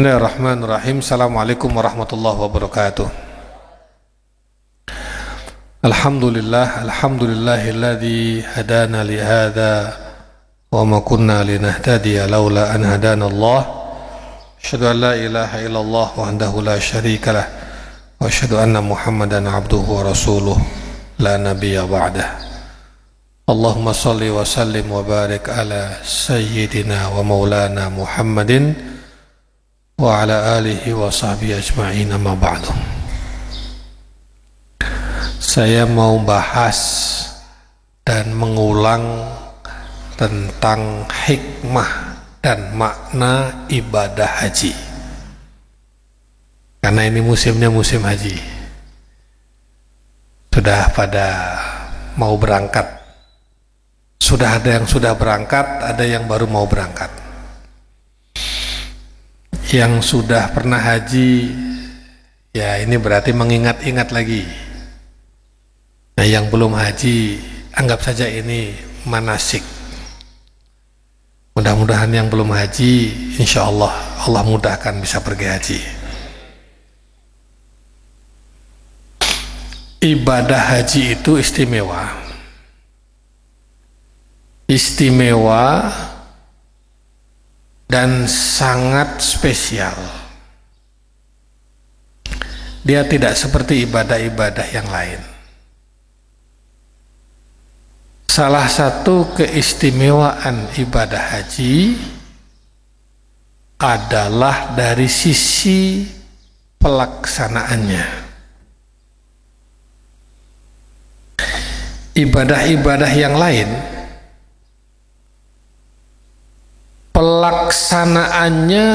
Bismillahirrahmanirrahim. Assalamualaikum warahmatullahi wabarakatuh. Alhamdulillahilladzi hadana li hadza wa ma kunna linahtadiya laula an hadana Allah. Asyhadu an la ilaha illallah wahdahu la syarika lah wa asyhadu anna Muhammadan abduhu wa rasuluh la nabiyya ba'dah. Allahumma shalli wa sallim wa barik ala sayyidina wa maulana Muhammadin wa ala alihi wa sahbihi ajma'in, amma ba'du. Saya mau bahas dan mengulang tentang hikmah dan makna ibadah haji, karena ini musimnya musim haji. Sudah pada mau berangkat, sudah ada yang sudah berangkat, ada yang baru mau berangkat. Yang sudah pernah haji, ya ini berarti mengingat-ingat lagi. Nah, yang belum haji, anggap saja ini manasik. Mudah-mudahan yang belum haji, insya Allah, Allah mudahkan bisa pergi haji. Ibadah haji itu istimewa. Istimewa dan sangat spesial. Dia tidak seperti ibadah-ibadah yang lain. Salah satu keistimewaan ibadah haji adalah dari sisi pelaksanaannya. Ibadah-ibadah yang lain pelaksanaannya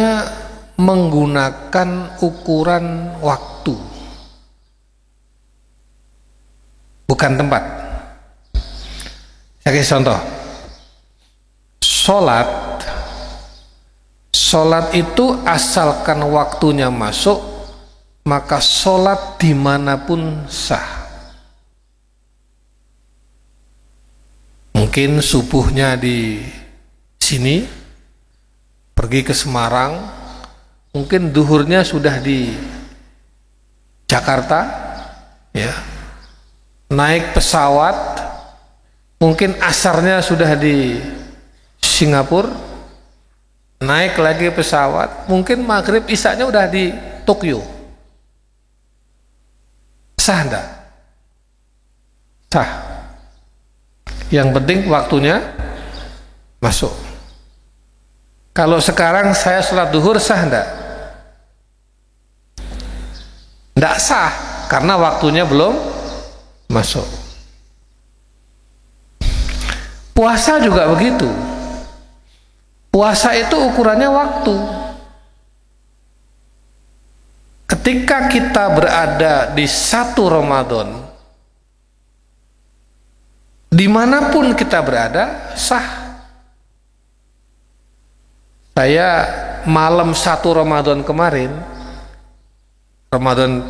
menggunakan ukuran waktu, bukan tempat. Saya kasih contoh. Sholat itu asalkan waktunya masuk, maka sholat dimanapun sah. Mungkin subuhnya di sini, pergi ke Semarang, mungkin duhurnya sudah di Jakarta, ya, naik pesawat, mungkin asarnya sudah di Singapura, naik lagi pesawat, mungkin maghrib isanya udah di Tokyo. Sah enggak? Sah. Yang penting waktunya masuk. Kalau sekarang saya sholat duhur sah enggak? Enggak sah, karena waktunya belum masuk. Puasa juga begitu. Puasa itu ukurannya waktu. Ketika kita berada di 1 Ramadan, dimanapun kita berada, sah. Saya malam 1 Ramadan kemarin, Ramadan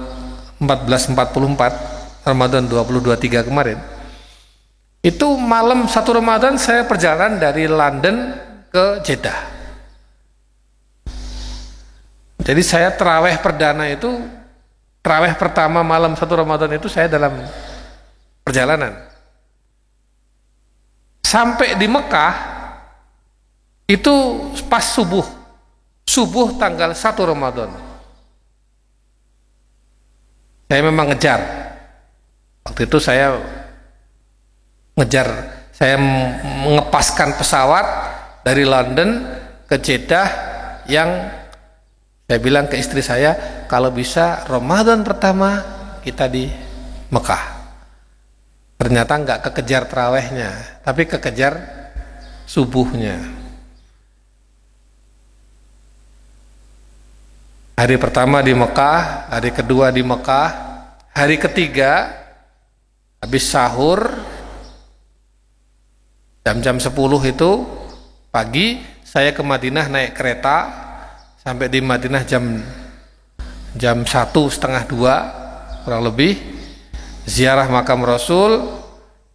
1444, Ramadan 2023 kemarin, itu malam 1 Ramadan saya perjalanan dari London ke Jeddah. Jadi saya terawih perdana itu, terawih pertama malam 1 Ramadan itu saya dalam perjalanan. Sampai di Mekah itu pas subuh tanggal 1 Ramadan. Saya memang ngejar. Waktu itu saya ngejar, saya mengepaskan pesawat dari London ke Jeddah, yang saya bilang ke istri saya, kalau bisa Ramadan pertama kita di Mekah. Ternyata nggak kekejar terawihnya, tapi kekejar subuhnya. Hari pertama di Mekah, hari kedua di Mekah, hari ketiga habis sahur jam-jam 10 itu pagi, saya ke Madinah naik kereta, sampai di Madinah jam 1:30 kurang lebih, ziarah makam Rasul,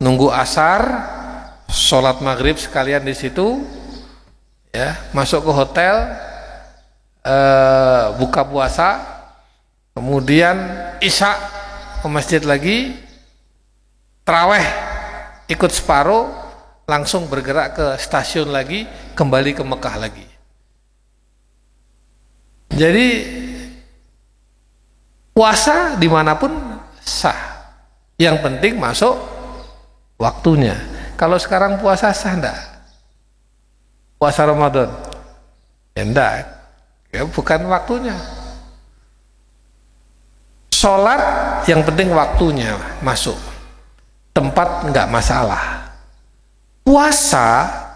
nunggu asar, sholat maghrib sekalian di situ, ya, masuk ke hotel, buka puasa, kemudian isya ke masjid lagi, taraweh ikut separuh, langsung bergerak ke stasiun lagi, kembali ke Mekah lagi. Jadi puasa dimanapun sah, yang penting masuk waktunya. Kalau sekarang puasa sah enggak? Puasa Ramadan ya enggak, ya bukan waktunya. Sholat yang penting waktunya masuk, tempat enggak masalah. Puasa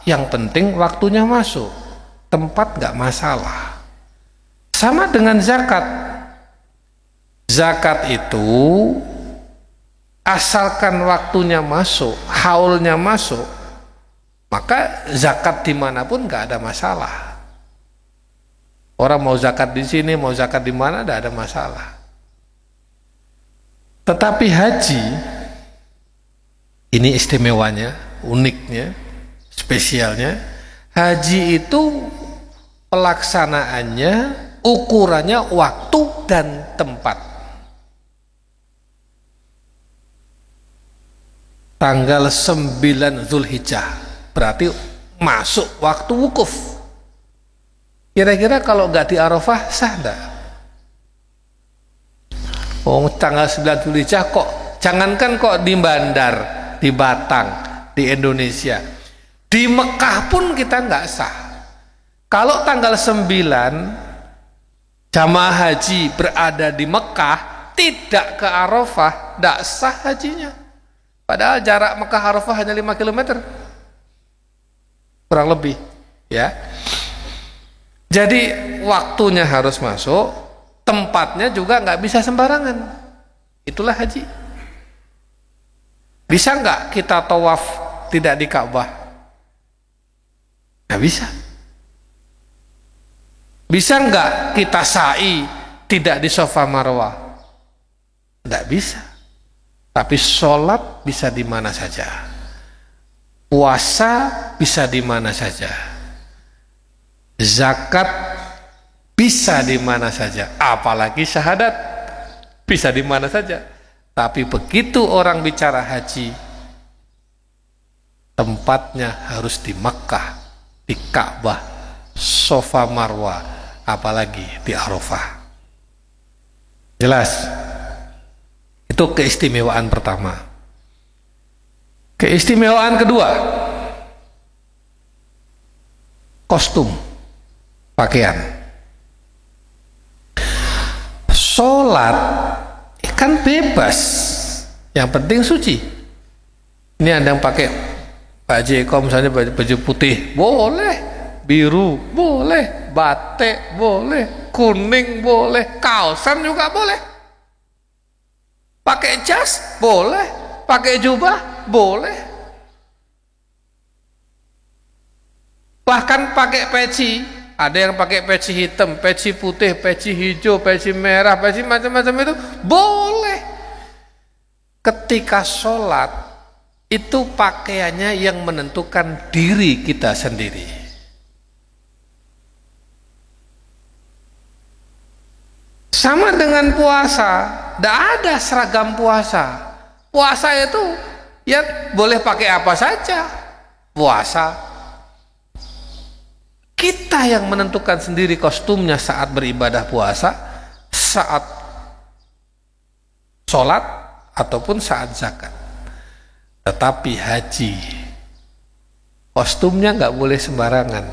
yang penting waktunya masuk, tempat enggak masalah. Sama dengan zakat. Zakat itu asalkan waktunya masuk, haulnya masuk, maka zakat dimanapun nggak ada masalah. Orang mau zakat di sini, mau zakat di mana, nggak ada masalah. Tetapi haji, ini istimewanya, uniknya, spesialnya, haji itu pelaksanaannya, ukurannya waktu dan tempat. Tanggal 9 Zulhijjah berarti masuk waktu wukuf. Kira-kira kalau nggak di Arafah sah enggak? Oh, tanggal 9 Zulhijjah kok, jangankan kok di Bandar, di Batang, di Indonesia, di Mekah pun kita nggak sah. Kalau tanggal 9 jamaah haji berada di Mekah, tidak ke Arafah, tidak sah hajinya. Padahal jarak Mekah Arafah hanya 5 km kurang lebih, ya. Jadi waktunya harus masuk, tempatnya juga nggak bisa sembarangan. Itulah haji. Bisa nggak kita tawaf tidak di Ka'bah? Nggak bisa. Bisa nggak kita sa'i tidak di Safa Marwah? Nggak bisa. Tapi sholat bisa di mana saja, puasa bisa di mana saja, zakat bisa di mana saja, apalagi syahadat bisa di mana saja. Tapi begitu orang bicara haji, tempatnya harus di Makkah, di Ka'bah, Safa Marwah, apalagi di Arafah. Jelas? Itu keistimewaan pertama. Keistimewaan kedua, kostum, pakaian. Sholat kan bebas, yang penting suci. Ini ada yang pakai baju misalnya baju putih, boleh, biru boleh, batik boleh, kuning boleh, kaosan juga boleh. Pakai jas boleh, pakai jubah boleh, bahkan pakai peci. Ada yang pakai peci hitam, peci putih, peci hijau, peci merah, peci macam-macam itu boleh. Ketika sholat itu pakaiannya yang menentukan diri kita sendiri. Sama dengan puasa, tidak ada seragam puasa. Puasa itu ya boleh pakai apa saja. Puasa kita yang menentukan sendiri kostumnya saat beribadah puasa, saat sholat, ataupun saat zakat. Tetapi haji, kostumnya nggak boleh sembarangan.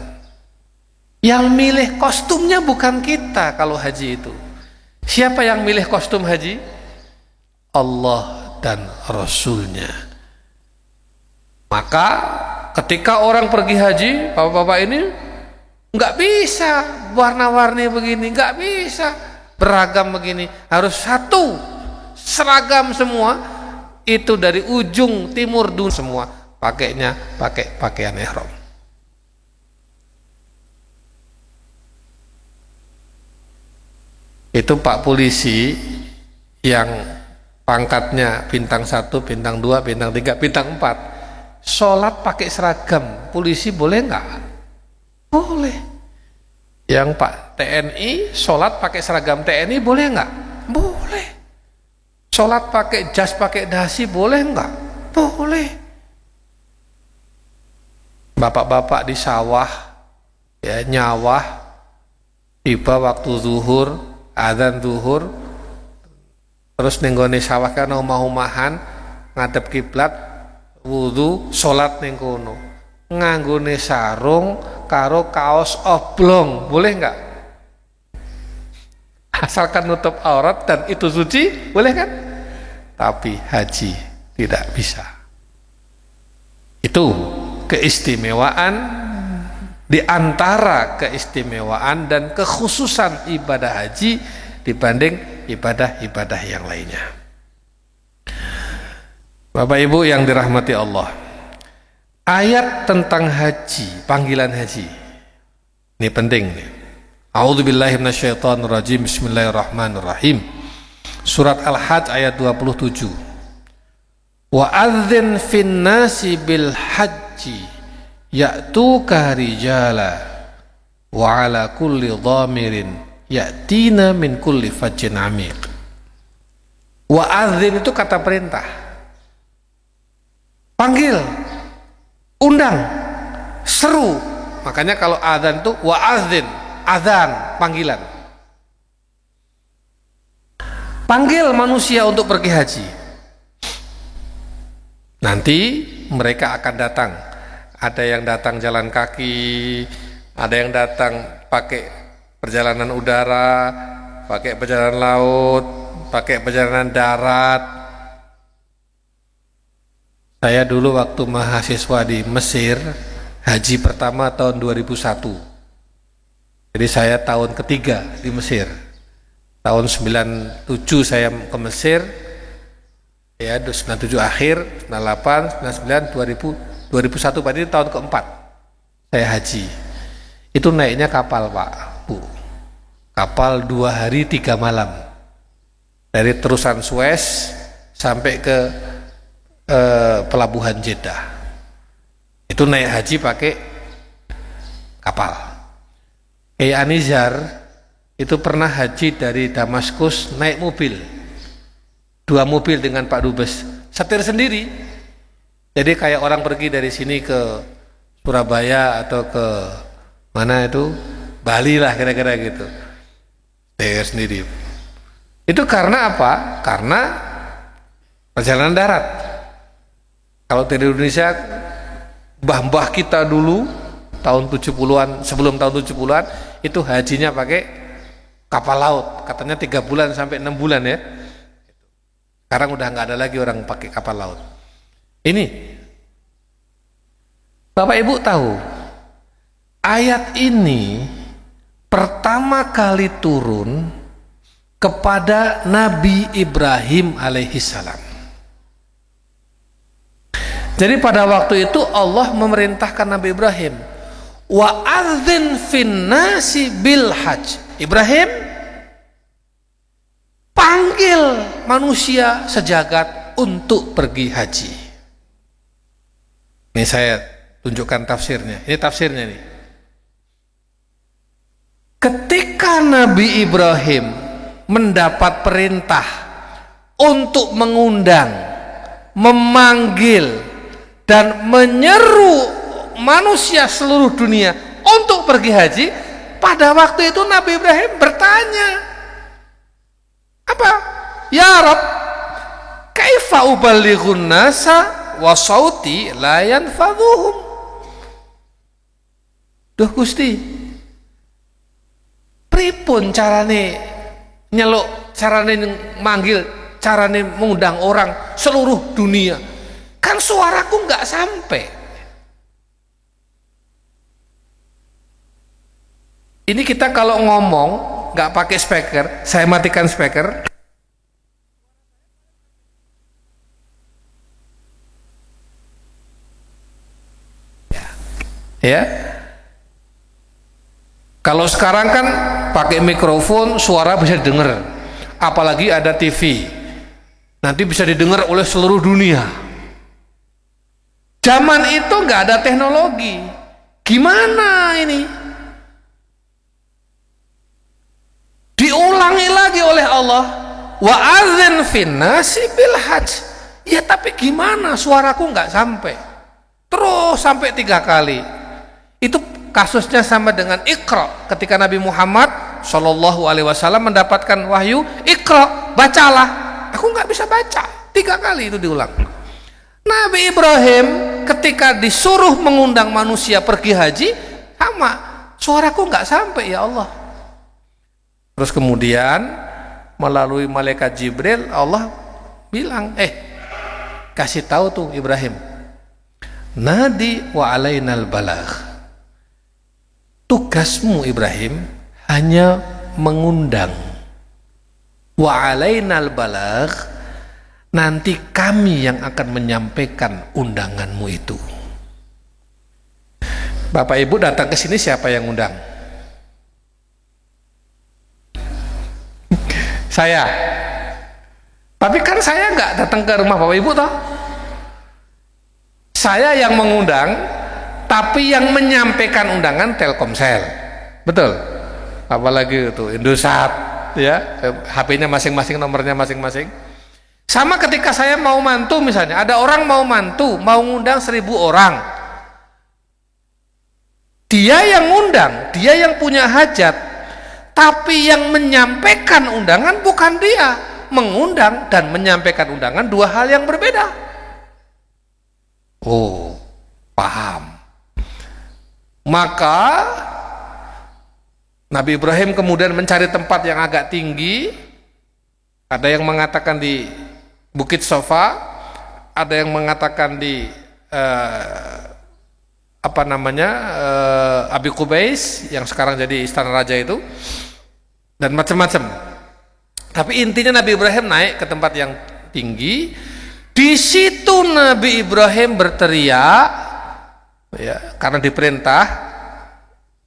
Yang milih kostumnya bukan kita kalau haji itu. Siapa yang milih kostum haji? Allah dan Rasulnya. Maka ketika orang pergi haji, bapak-bapak ini nggak bisa warna-warni begini, nggak bisa beragam begini, harus satu seragam semua. Itu dari ujung timur dunia semua pakainya pakai pakaian ihram. Itu Pak polisi yang pangkatnya bintang 1, bintang 2, bintang 3, bintang 4 sholat pakai seragam polisi boleh nggak? Boleh. Yang Pak TNI sholat pakai seragam TNI boleh nggak? Boleh. Sholat pakai jas, pakai dasi boleh nggak? Boleh. Bapak-bapak di sawah, ya, nyawah, tiba waktu zuhur, adzan zuhur, terus nenggone sawah kan omah-omahan, ngadep kiblat, wudu, sholat ning kono, nganggone sarung karo kaos oblong, boleh nggak? Asalkan nutup aurat dan itu suci, boleh kan? Tapi haji tidak bisa. Itu keistimewaan, di antara keistimewaan dan kekhususan ibadah haji dibanding ibadah-ibadah yang lainnya. Bapak Ibu yang dirahmati Allah, ayat tentang haji, panggilan haji, ini penting nih. A'udzubillahi minasyaitonirrajim. Bismillahirrahmanirrahim. Surat Al-Hajj ayat 27. Wa adzin fin nasi bil haji ya'tuka rijala wa ala kulli dhamirin ya'tina min kulli fajjin amiq. Wa adzin itu kata perintah. Panggil, undang, seru. Makanya kalau adzan itu wa adzin, adzan, panggilan. Panggil manusia untuk pergi haji. Nanti mereka akan datang. Ada yang datang jalan kaki, ada yang datang pakai perjalanan udara, pakai perjalanan laut, pakai perjalanan darat. Saya dulu waktu mahasiswa di Mesir, haji pertama tahun 2001. Jadi saya tahun ketiga di Mesir. Tahun 97 saya ke Mesir, ya 97 akhir, 98, 99, 2001, berarti tahun keempat saya haji. Itu naiknya kapal Pak, Bu. Kapal 2 hari 3 malam. Dari terusan Suez sampai ke pelabuhan Jeddah. Itu naik haji pakai kapal. Kiai Anizar itu pernah haji dari Damaskus naik mobil, 2 mobil dengan Pak Dubes, setir sendiri. Jadi kayak orang pergi dari sini ke Surabaya atau ke mana itu, Bali lah kira-kira gitu, setir sendiri. Itu karena apa? Karena perjalanan darat. Kalau dari Indonesia, mbah-mbah kita dulu tahun 70-an, sebelum tahun 70-an itu hajinya pakai kapal laut, katanya 3 bulan sampai 6 bulan ya. Sekarang udah nggak ada lagi orang pakai kapal laut. Ini Bapak Ibu tahu, ayat ini pertama kali turun kepada Nabi Ibrahim alaihissalam. Jadi pada waktu itu Allah memerintahkan Nabi Ibrahim, wa adzin fin nasi bil hajj. Ibrahim, panggil manusia sejagat untuk pergi haji. Ini saya tunjukkan tafsirnya. Ini tafsirnya nih. Ketika Nabi Ibrahim mendapat perintah untuk mengundang, memanggil dan menyeru manusia seluruh dunia untuk pergi haji, pada waktu itu Nabi Ibrahim bertanya, apa? Ya Rabb, kaifa ubalighun nasa wa sauti la yanfadhuhum. Duh Gusti, pripun carane nyeluk, carane manggil, carane mengundang orang seluruh dunia? Kan suaraku nggak sampai. Ini kita kalau ngomong nggak pakai speaker, saya matikan speaker. Ya. Kalau sekarang kan pakai mikrofon, suara bisa didengar. Apalagi ada TV. Nanti bisa didengar oleh seluruh dunia. Zaman itu nggak ada teknologi. Gimana ini? Diulangi lagi oleh Allah, wa adzin finnasi bil hajj. Ya tapi gimana, suaraku nggak sampai. Terus sampai 3 kali. Itu kasusnya sama dengan Iqra, ketika Nabi Muhammad Shallallahu Alaihi Wasallam mendapatkan wahyu, Iqra, bacalah. Aku nggak bisa baca. 3 kali itu diulang. Nabi Ibrahim ketika disuruh mengundang manusia pergi haji, sama, suaraku nggak sampai ya Allah. Terus kemudian melalui malaikat Jibril Allah bilang, kasih tahu tuh Ibrahim, nadi wa alainal balagh. Tugasmu Ibrahim hanya mengundang. Wa alainal balagh, nanti kami yang akan menyampaikan undanganmu itu. Bapak Ibu datang ke sini, siapa yang undang? Saya. Tapi kan saya nggak datang ke rumah Bapak Ibu toh. Saya yang mengundang, tapi yang menyampaikan undangan Telkomsel. Betul? Apalagi itu Indosat, ya, HP-nya masing-masing, nomornya masing-masing. Sama ketika saya mau mantu, misalnya ada orang mau mantu, mau ngundang 1000 orang, dia yang ngundang, dia yang punya hajat, tapi yang menyampaikan undangan bukan dia. Mengundang dan menyampaikan undangan 2 hal yang berbeda. Oh, paham. Maka Nabi Ibrahim kemudian mencari tempat yang agak tinggi. Ada yang mengatakan di Bukit Sofa, ada yang mengatakan di Abi Qubais yang sekarang jadi Istana Raja itu, dan macam-macam. Tapi intinya Nabi Ibrahim naik ke tempat yang tinggi. Di situ Nabi Ibrahim berteriak, ya, karena diperintah.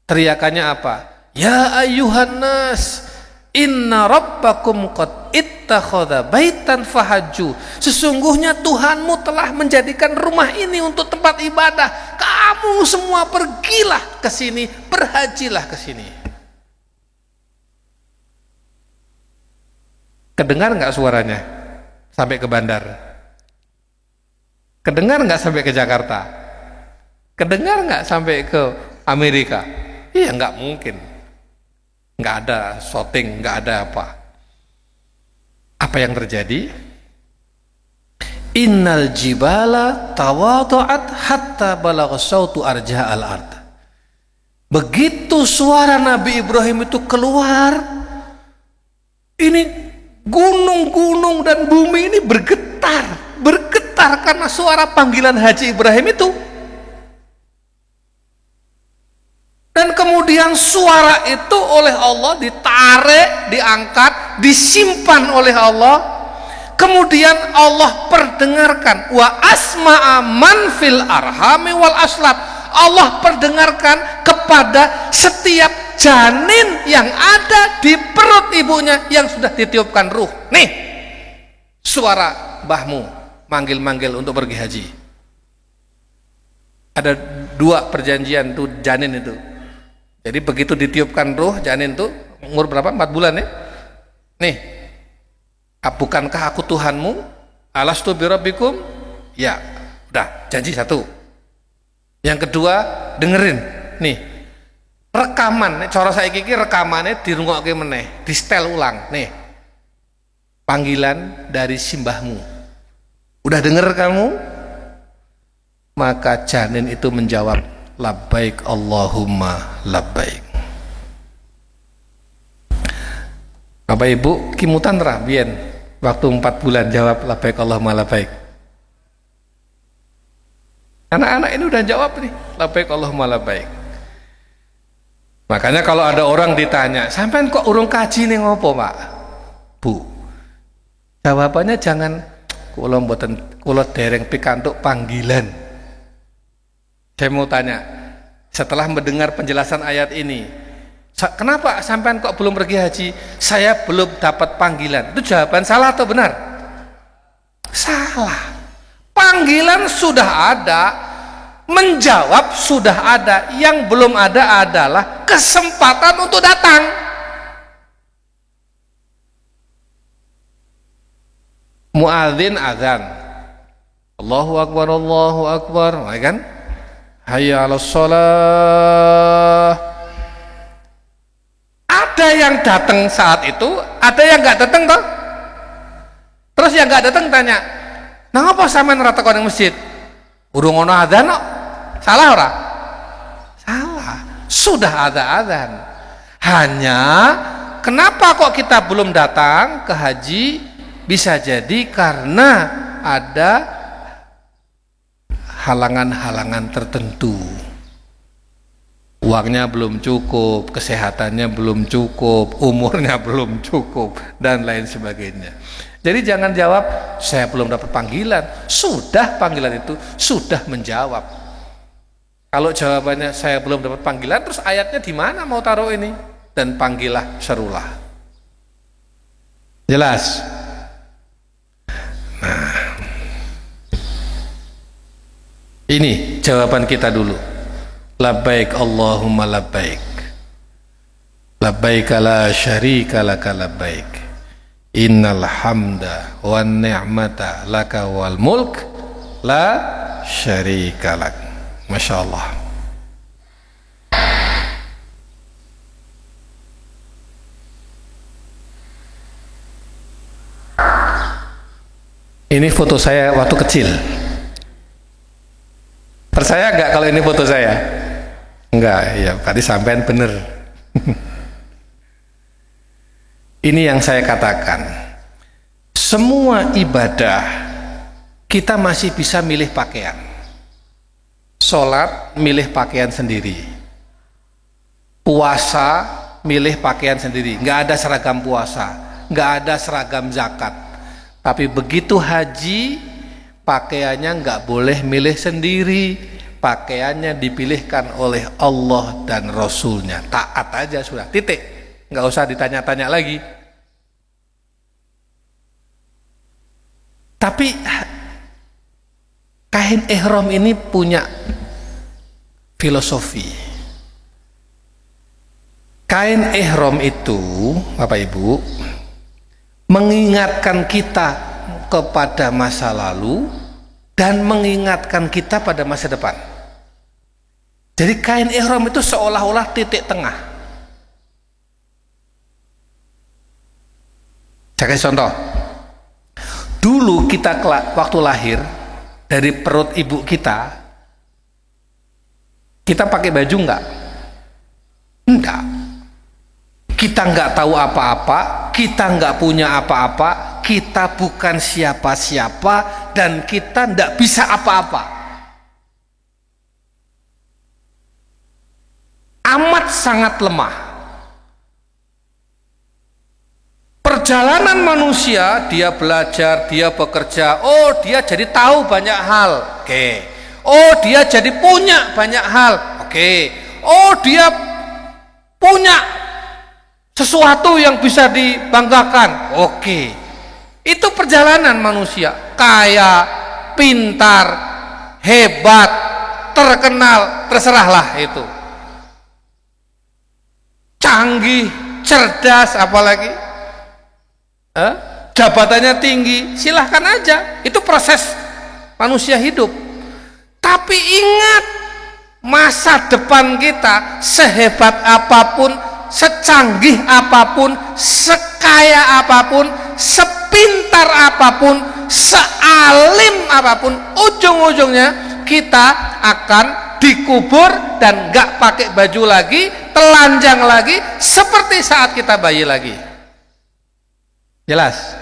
Teriakannya apa? Ya ayyuhan nas, inna rabbakum qad ittakhadha baitan fahajju. Sesungguhnya Tuhanmu telah menjadikan rumah ini untuk tempat ibadah. Kamu semua pergilah ke sini, berhajilah ke sini. Kedengar nggak suaranya sampai ke bandar? Kedengar nggak sampai ke Jakarta? Kedengar nggak sampai ke Amerika? Iya, nggak mungkin. Nggak ada shooting, nggak ada apa. Apa yang terjadi? Innal jibala tawadu'at hatta balagha sautu arja'al ard. Begitu suara Nabi Ibrahim itu keluar, ini gunung-gunung dan bumi ini bergetar karena suara panggilan Haji Ibrahim itu. Dan kemudian suara itu oleh Allah ditarik, diangkat, disimpan oleh Allah. Kemudian Allah perdengarkan, wa asma'a man fil arhami wal aslab. Allah perdengarkan kepada setiap janin yang ada di perut ibunya yang sudah ditiupkan ruh. Nih, suara mbahmu manggil-manggil untuk pergi haji. Ada 2 perjanjian tuh janin itu. Jadi begitu ditiupkan ruh janin tuh umur berapa? 4 bulan ya. Nih, bukankah aku Tuhanmu? Alastu birabbikum? Ya, udah janji 1. Yang kedua, dengerin. Nih, rekaman, cara saiki iki rekamannya dirungokke meneh, di setel ulang. Nih, panggilan dari simbahmu. Udah denger kamu? Maka janin itu menjawab, labbaik Allahumma labbaik. Bapak Ibu kimutan ra biyen waktu 4 bulan jawab labbaik Allahumma labbaik. Anak-anak ini udah jawab nih, labbaik Allahumma labbaik. Makanya kalau ada orang ditanya, sampean kok urung kaji ning ngopo, Pak? Bu, jawabannya jangan kula mboten, kula dereng pikantuk panggilan. Saya mau tanya, setelah mendengar penjelasan ayat ini, kenapa sampean kok belum pergi haji? Saya belum dapat panggilan. Itu jawaban salah atau benar? Salah. Panggilan sudah ada, menjawab sudah ada, yang belum ada adalah kesempatan untuk datang. muadzin azan, Allahu Akbar, ya kan? Hayya 'alas shalah. Ada yang datang saat itu, ada yang nggak datang toh. Terus yang nggak datang tanya, "Nah apa sampean ora teko ning masjid? Urung ono adzan kok." Salah ora? Salah. Sudah ada adzan. Hanya kenapa kok kita belum datang ke haji? Bisa jadi karena ada halangan-halangan tertentu. Uangnya belum cukup, kesehatannya belum cukup, umurnya belum cukup, dan lain sebagainya. Jadi jangan jawab, saya belum dapat panggilan. Sudah, panggilan itu sudah menjawab. Kalau jawabannya saya belum dapat panggilan, terus ayatnya di mana mau taruh ini? Dan panggillah, serulah. Jelas? Nah, ini jawaban kita dulu. Labbaik Allahumma labbaik, labbaik la syarika laka labbaik, innal hamda wan ni'mata laka wal mulk la syarika lak. Masya Allah. Ini foto saya waktu kecil. Percaya nggak kalau ini foto saya? Enggak, ya tadi sampean bener. Ini yang saya katakan. Semua ibadah kita masih bisa milih pakaian. Sholat milih pakaian sendiri. Puasa milih pakaian sendiri. Nggak ada seragam puasa, nggak ada seragam zakat. Tapi begitu haji, pakaiannya nggak boleh milih sendiri. Pakaiannya dipilihkan oleh Allah dan Rasulnya. Taat aja sudah, titik. Nggak usah ditanya-tanya lagi. Tapi kain ihram ini punya filosofi. Kain ihram itu, Bapak Ibu, mengingatkan kita kepada masa lalu dan mengingatkan kita pada masa depan. Jadi kain ihram itu seolah-olah titik tengah. Saya kasih contoh. Dulu kita waktu lahir dari perut ibu kita pakai baju enggak? Enggak. Kita enggak tahu apa-apa, kita enggak punya apa-apa, kita bukan siapa-siapa, dan kita enggak bisa apa-apa. Amat sangat lemah. Perjalanan manusia, dia belajar, dia bekerja, oh dia jadi tahu banyak hal, oke. Oh dia jadi punya banyak hal, oke. Oh dia punya sesuatu yang bisa dibanggakan, oke. Itu perjalanan manusia, kaya, pintar, hebat, terkenal, terserahlah itu. Canggih, cerdas, apalagi jabatannya tinggi, silahkan aja, itu proses manusia hidup. Tapi ingat, masa depan kita sehebat apapun, secanggih apapun, sekaya apapun, sepintar apapun, sealim apapun, ujung-ujungnya kita akan dikubur dan gak pakai baju lagi, telanjang lagi, seperti saat kita bayi lagi. Jelas?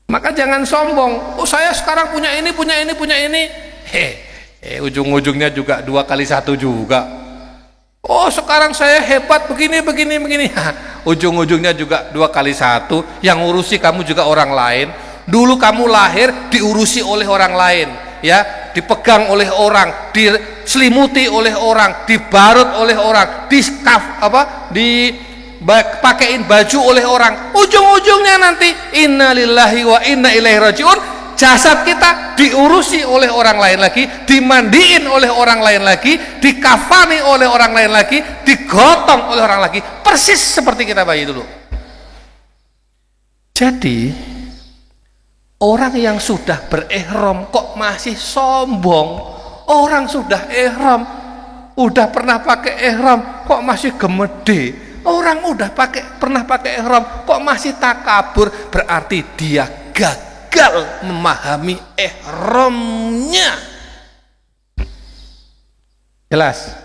Maka jangan sombong. Oh saya sekarang punya ini, punya ini, punya ini. Ujung-ujungnya juga 2 kali 1 juga. Oh sekarang saya hebat begini, begini, begini. Ujung-ujungnya juga 2 kali 1. Yang ngurusi kamu juga orang lain. Dulu kamu lahir diurusi oleh orang lain, ya, dipegang oleh orang, diselimuti oleh orang, dibarut oleh orang, dipakein baju oleh orang. Ujung-ujungnya nanti innalillahi wa inna ilaihi rajiun, jasad kita diurusi oleh orang lain lagi, dimandiin oleh orang lain lagi, dikafani oleh orang lain lagi, digotong oleh orang lagi, persis seperti kita bayi dulu. Jadi orang yang sudah berihram kok masih sombong. Orang sudah ihram, udah pernah pakai ihram kok masih gemede. Orang udah pernah pakai ihram kok masih takabur, berarti dia gagal memahami ihramnya. Jelas?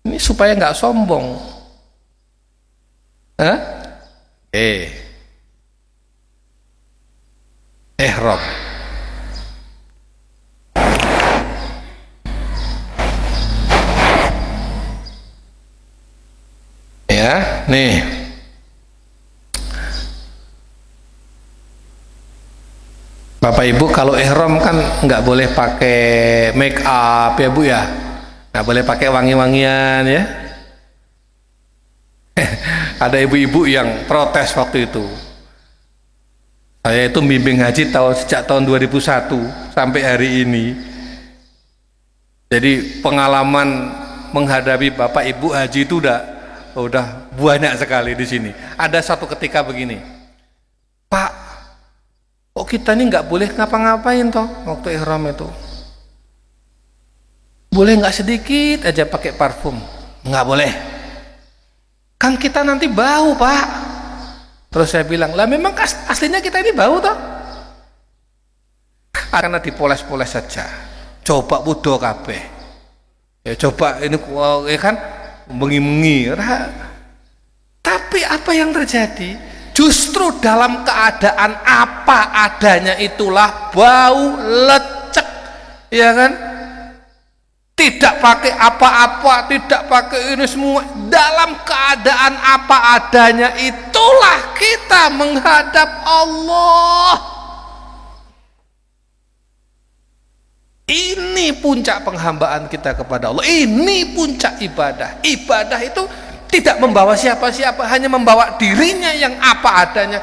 Ini supaya nggak sombong. Ihram. Ya, nih. Bapak Ibu kalau ihram kan nggak boleh pakai make up ya Bu ya, nggak boleh pakai wangi-wangian ya. Ada ibu-ibu yang protes waktu itu. Saya itu bimbing haji sejak tahun 2001 sampai hari ini. Jadi pengalaman menghadapi Bapak Ibu haji itu udah banyak sekali di sini. Ada satu ketika begini, Pak, kok kita ini nggak boleh ngapa-ngapain toh waktu ihram itu? Boleh nggak sedikit aja pakai parfum? Nggak boleh. Kan kita nanti bau Pak. Terus saya bilang, lah memang aslinya kita ini bau toh? Karena dipoles-poles saja. Coba wudo kabeh. Ya coba ini ya kan mengi-mengi. Tapi apa yang terjadi? Justru dalam keadaan apa adanya itulah bau lecek, ya kan? Tidak pakai apa-apa, tidak pakai ini semua, dalam keadaan apa adanya itulah kita menghadap Allah. Ini puncak penghambaan kita kepada Allah. Ini puncak ibadah. Ibadah itu tidak membawa siapa-siapa, hanya membawa dirinya yang apa adanya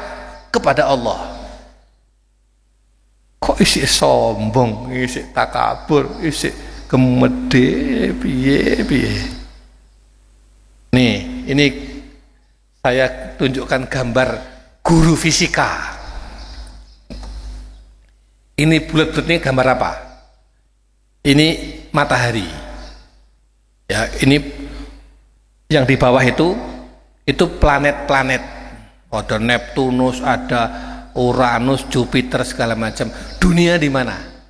kepada Allah. Kok isi sombong, isi takabur, isi gemede, piye. Nih, ini saya tunjukkan gambar guru fisika. Ini bulat-bulat ini gambar apa? Ini matahari. Ya, ini yang di bawah itu planet-planet. Ada Neptunus, ada Uranus, Jupiter segala macam. Dunia di mana?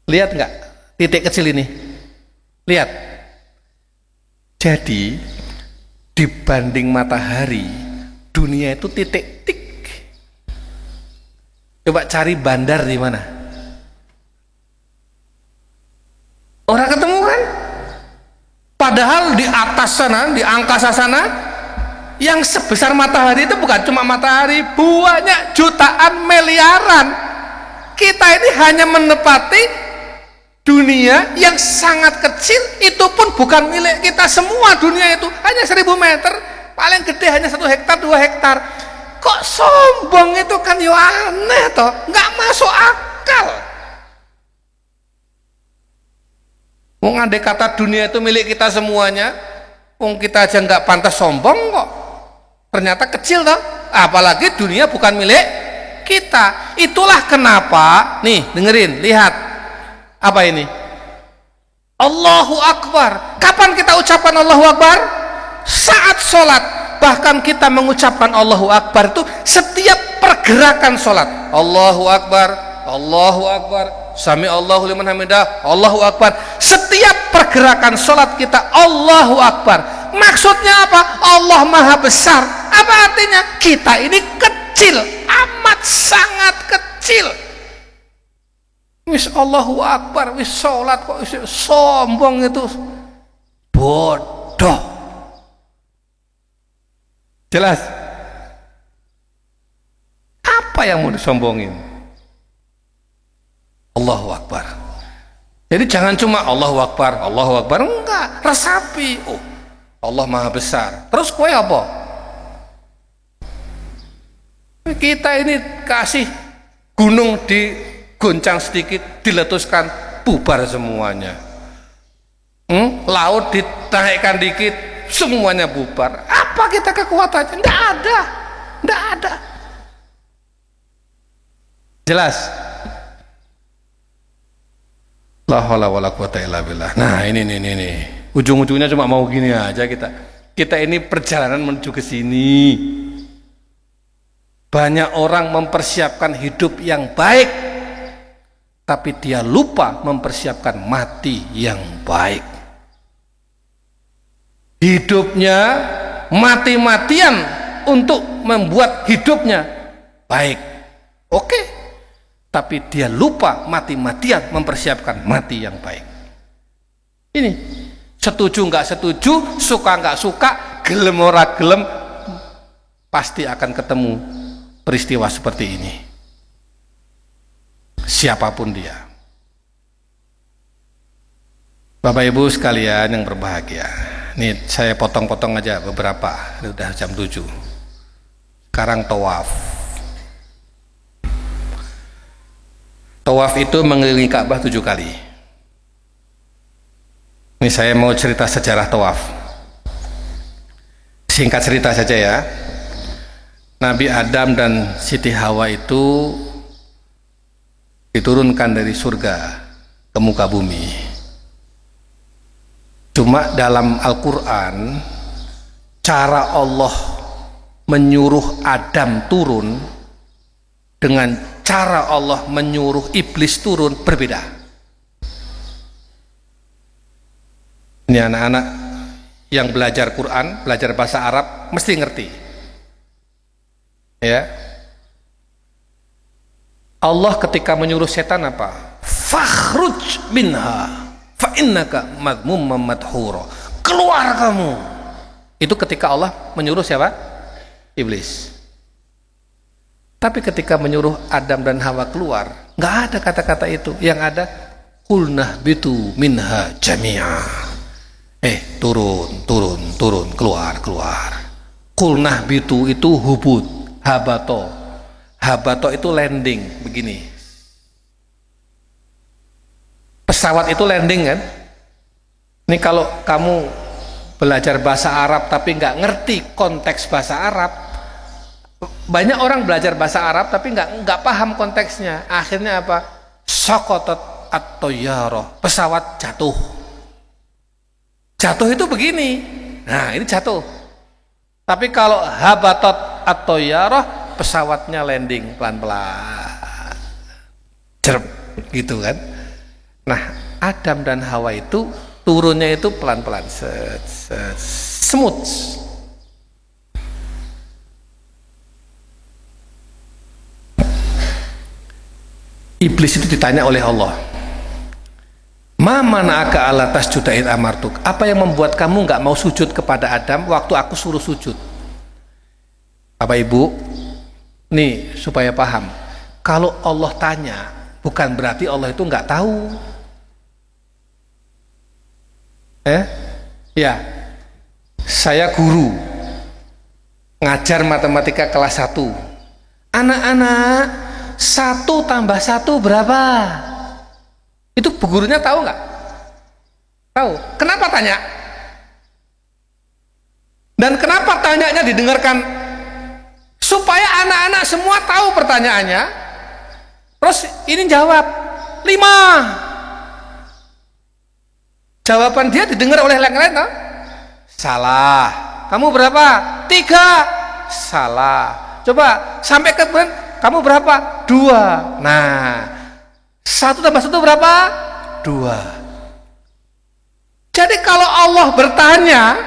Lihat nggak titik kecil ini? Lihat. Jadi dibanding matahari, dunia itu titik-tik. Coba cari bandar di mana? Orang ketemu kan? Padahal di atas sana, di angkasa sana, yang sebesar matahari itu bukan cuma matahari, banyak jutaan miliaran. Kita ini hanya menepati dunia yang sangat kecil, itu pun bukan milik kita semua. Dunia itu hanya 1000 meter, paling gede hanya 1 hektar 2 hektar. Kok sombong itu kan ya aneh toh, nggak masuk akal. Andai kata dunia itu milik kita semuanya, kita aja nggak pantas sombong kok. Ternyata kecil toh, apalagi dunia bukan milik kita. Itulah kenapa, nih dengerin, lihat apa ini? Allahu Akbar. Kapan kita ucapkan Allahu Akbar? Saat sholat. Bahkan kita mengucapkan Allahu Akbar itu setiap pergerakan sholat. Allahu Akbar, Allahu Akbar, Sami Allahu liman hamidah, Allahu Akbar. Setiap pergerakan sholat kita Allahu Akbar. Maksudnya apa? Allah Maha Besar. Apa artinya? Kita ini kecil, amat sangat kecil. Wis Allahu Akbar, wis sholat kok wis sombong itu, bodoh. Jelas? Apa yang mau disombongin? Allahu Akbar. Jadi jangan cuma Allahu Akbar, Allahu Akbar, enggak, resapi. Oh, Allah Maha Besar. Terus kue apa? Kita ini kasih gunung digoncang sedikit, diletuskan, bubar semuanya. Laut ditaikkan dikit, semuanya bubar. Apa Apa kita kekuatannya? Enggak ada. Enggak ada. Jelas? La haula wala quwata illa billah. Nah, ini. Ujung-ujungnya cuma mau gini aja kita. Kita ini perjalanan menuju ke sini. Banyak orang mempersiapkan hidup yang baik, tapi dia lupa mempersiapkan mati yang baik. Hidupnya mati-matian untuk membuat hidupnya baik. Oke. Tapi dia lupa mati-matian mempersiapkan mati yang baik. Ini setuju nggak setuju, suka nggak suka, gelem ora gelem, pasti akan ketemu peristiwa seperti ini. Siapapun dia. Bapak Ibu sekalian yang berbahagia, ini saya potong-potong aja beberapa, ini udah jam 7. Sekarang tawaf. Tawaf itu mengelilingi Ka'bah 7 kali. Ini saya mau cerita sejarah tawaf. Singkat cerita saja ya. Nabi Adam dan Siti Hawa itu diturunkan dari surga ke muka bumi. Cuma dalam Al-Quran, cara Allah menyuruh Adam turun dengan cara Allah menyuruh iblis turun berbeda. Ini anak-anak yang belajar Quran, belajar bahasa Arab mesti ngerti. Ya. Allah ketika menyuruh setan apa? Fakhruj minha fa innaka madhmumman madhura. Keluar kamu. Itu ketika Allah menyuruh siapa? Iblis. Tapi ketika menyuruh Adam dan Hawa keluar, nggak ada kata-kata itu. Yang ada qulnah bitu minha jami'a. Turun, keluar. Qulnah bitu itu hubut, habato. Habato itu landing, begini. Pesawat itu landing kan? Ini kalau kamu belajar bahasa Arab tapi nggak ngerti konteks bahasa Arab, banyak orang belajar bahasa Arab tapi nggak paham konteksnya. Akhirnya apa? Sokotot atau yaroh, pesawat jatuh. Jatuh itu begini. Nah, ini jatuh. Tapi kalau habatot atau yaroh, pesawatnya landing pelan-pelan. Jerep, gitu kan. Nah, Adam dan Hawa itu turunnya itu pelan-pelan, smooth. Iblis itu ditanya oleh Allah, ma mana'aka ala tasjuda id amartuk. Apa yang membuat kamu nggak mau sujud kepada Adam waktu aku suruh sujud? Bapak Ibu, nih supaya paham. Kalau Allah tanya, bukan berarti Allah itu nggak tahu. Ya, saya guru ngajar matematika kelas 1. Anak-anak, 1 tambah 1 berapa? Itu bu gurunya tahu nggak? Tahu. Kenapa tanya? Dan kenapa tanyanya didengarkan? Supaya anak-anak semua tahu pertanyaannya. Terus ini jawab 5. Jawaban dia didengar oleh yang lain, no? Salah. Kamu berapa? 3. Salah. Coba sampai ke kamu berapa? 2. Nah, 1 tambah 1 berapa? 2. Jadi kalau Allah bertanya,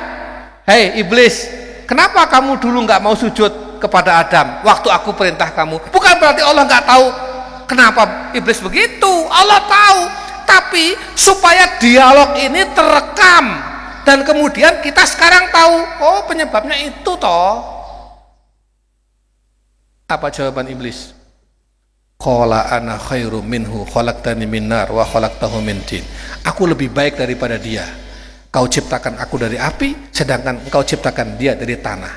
hei iblis, kenapa kamu dulu nggak mau sujud kepada Adam waktu aku perintah kamu? Bukan berarti Allah nggak tahu kenapa iblis begitu. Allah tahu, tapi supaya dialog ini terekam dan kemudian kita sekarang tahu, oh penyebabnya itu toh. Apa jawaban iblis? Qala ana khairum minhu khalaqtani min nar wa khalaqtahu min tin. Aku lebih baik daripada dia. Kau ciptakan aku dari api, sedangkan engkau ciptakan dia dari tanah.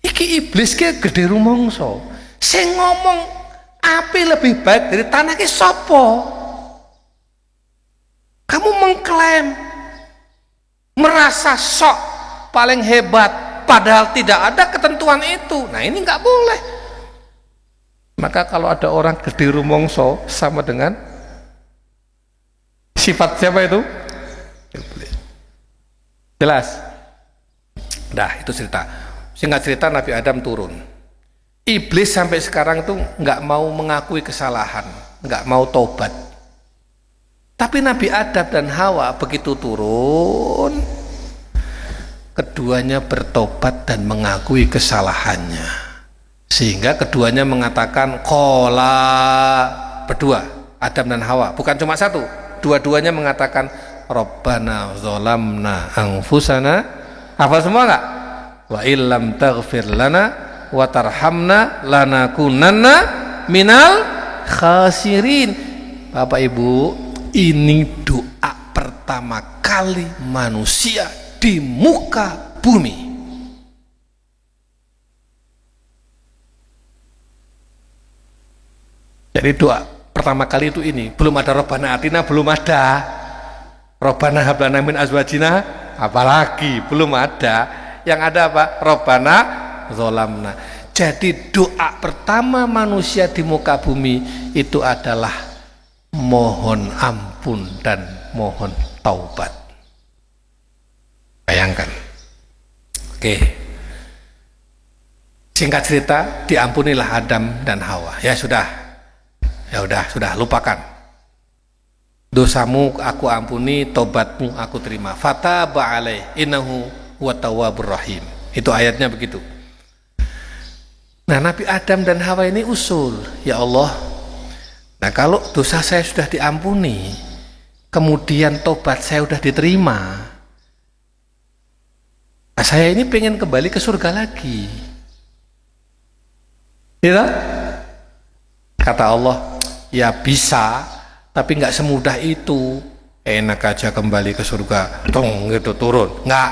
Iki iblis ki gede rumangsa. Sing ngomong api lebih baik dari tanah ki sapa? Kamu mengklaim merasa sok paling hebat, padahal tidak ada ketentuan itu. Nah ini nggak boleh. Maka kalau ada orang gede rumongso sama dengan sifat siapa itu? Jelas? Nah itu cerita. Singkat cerita Nabi Adam turun. Iblis sampai sekarang tuh nggak mau mengakui kesalahan, nggak mau tobat. Tapi Nabi Adam dan Hawa begitu turun, keduanya bertobat dan mengakui kesalahannya. Sehingga keduanya mengatakan qala, berdua, Adam dan Hawa, bukan cuma satu, dua-duanya mengatakan Rabbana zolamna anfusana, apa semua enggak? Wa illam taghfir lana wa tarhamna lanakunanna minal khasirin. Bapak Ibu, ini doa pertama kali manusia di muka bumi. Jadi doa pertama kali itu ini, belum ada Rabbana atina, belum ada Rabbana hab lana min azwajina, apalagi belum ada. Yang ada apa? Rabbana zolamna. Jadi doa pertama manusia di muka bumi itu adalah mohon ampun dan mohon taubat. Bayangkan. Oke. Singkat cerita, diampunilah Adam dan Hawa. Ya sudah. Ya sudah lupakan. Dosamu aku ampuni, tobatmu aku terima. Fataba alaih innahu huwa tawwabur rahim. Itu ayatnya begitu. Nah, Nabi Adam dan Hawa ini usul, ya Allah. Nah, kalau dosa saya sudah diampuni, kemudian tobat saya sudah diterima. Nah, saya ini pengen kembali ke surga lagi. Ya? Kata Allah, ya bisa, tapi nggak semudah itu. Enak aja kembali ke surga, tong gitu turun. Nggak,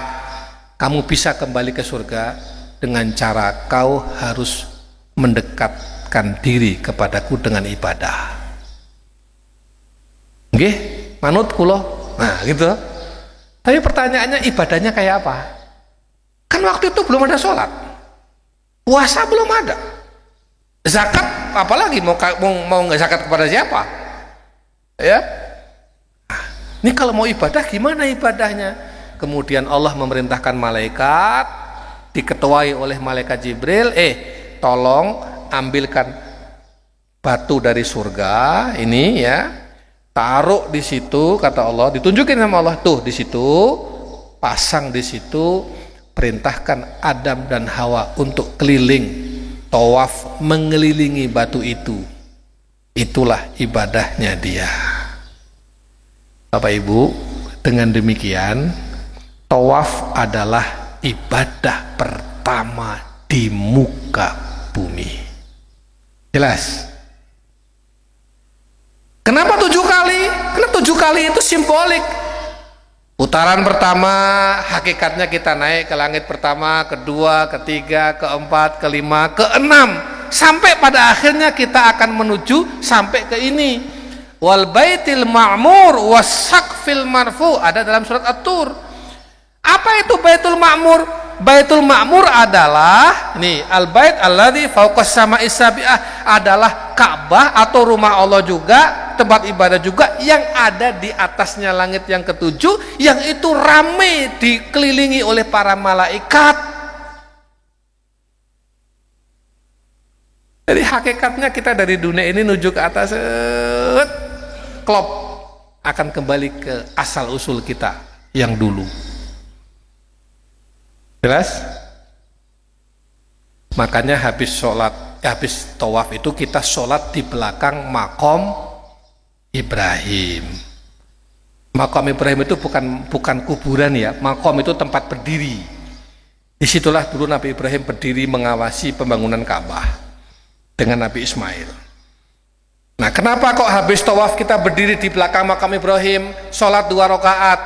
kamu bisa kembali ke surga dengan cara kau harus mendekatkan diri kepadaku dengan ibadah. Nggih, manut kula. Nah, gitu. Tapi pertanyaannya ibadahnya kayak apa? Kan waktu itu belum ada sholat, puasa belum ada, zakat apalagi mau nggak zakat kepada siapa? Ya. Ini kalau mau ibadah gimana ibadahnya? Kemudian Allah memerintahkan malaikat, diketuai oleh malaikat Jibril, tolong ambilkan batu dari surga ini ya, taruh di situ, kata Allah, ditunjukin sama Allah, tuh di situ, pasang di situ, perintahkan Adam dan Hawa untuk keliling, tawaf mengelilingi batu itu. Itulah ibadahnya dia. Bapak Ibu, dengan demikian tawaf adalah ibadah pertama di muka bumi. Jelas? Kenapa 7 kali? Karena 7 kali itu simbolik. Putaran pertama hakikatnya kita naik ke langit pertama, kedua, ketiga, keempat, kelima, keenam, sampai pada akhirnya kita akan menuju sampai ke ini. Wal baitil ma'mur wasaqfil marfu, ada dalam surat At-Tur. Apa itu Baitul Ma'mur? Baitul Ma'mur adalah ini al-bait alladzi fawqas sama'is sabi'ah, adalah Ka'bah atau rumah Allah juga, tempat ibadah juga yang ada di atasnya langit yang ketujuh, yang itu rame dikelilingi oleh para malaikat. Jadi hakikatnya kita dari dunia ini menuju ke atas, klop, akan kembali ke asal usul kita yang dulu. Jelas? Makanya habis sholat, habis tawaf itu kita sholat di belakang makom Ibrahim. Makom Ibrahim itu bukan kuburan ya, makom itu tempat berdiri. Disitulah dulu Nabi Ibrahim berdiri mengawasi pembangunan Ka'bah dengan Nabi Ismail. Nah, kenapa kok habis tawaf kita berdiri di belakang makam Ibrahim, sholat 2 rakaat?